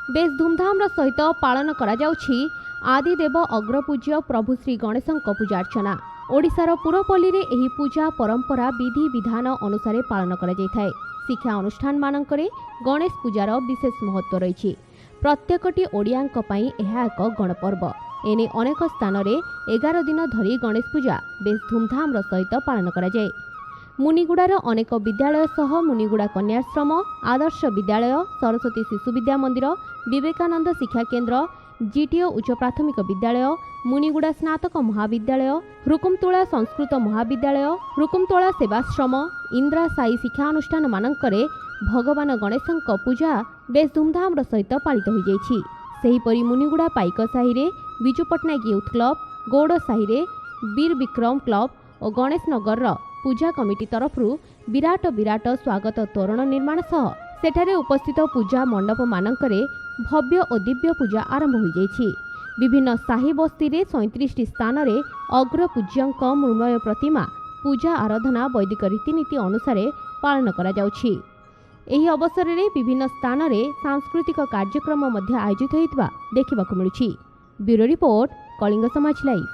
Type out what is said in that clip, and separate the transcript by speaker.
Speaker 1: Base धूमधाम सहित पालन करा जाउछि आदिदेव अग्रपूज्य प्रभु श्री गणेशଙ୍କ पूजार्चना। ओडिशार पुरपल्ली रे एही पूजा परंपरा विधि विधान अनुसार पालन करा जायथाय। शिक्षा अनुष्ठान मानकरे गणेश पूजार विशेष महत्व रही। प्रत्येकटी ओडियांक पई एहा एक गणपर्व। एने अनेक स्थान रे 11 दिन धरी गणेश पूजा बेस धूमधाम सहित पालन करा जाय। मुनिगुड़ार अनेक विद्यालय सह मुनिगुड़ा कन्याश्रम, आदर्श विद्यालय, सरस्वती शिशु विद्या मंदिर, विवेकानंद शिक्षा केन्द्र, जीटीओ उच्च प्राथमिक विद्यालय, मुनिगुड़ा स्नातक महाविद्यालय, रुकुमतोला संस्कृत महाविद्यालय, रुकुमतोला सेवाश्रम, इंदिरा साई शिक्षा अनुष्ठान मानकरे भगवान गणेशଙ୍କ पूजा बेस धूमधाम सहित पालित हो जाइछि। सेहीपरि मुनिगुड़ा पाइक साही रे विजु पट्टनायक यूथ क्लब, गौड़ साही रे वीर विक्रम क्लब और गणेश नगर पूजा कमिटी तरफ विराट विराट स्वागत तोरण निर्माण सह सेठारे उपस्थित पूजा मंडप मानकरे भव्य और दिव्य पूजा आरंभ हो जाइछि। विभिन्न साही बस्ती रे 37 स्थान रे अग्रपूज्यଙ୍କ मृण्मय प्रतिमा पूजा आराधना वैदिक रीतिनीति अनुसार पालन करा जाउछि। एही अवसर रे विभिन्न स्थान रे सांस्कृतिक कार्यक्रम मध्य आयोजित होइतबा देखिबाकु मिलुछि। ब्यूरो रिपोर्ट, कलिंग समाज लाइव।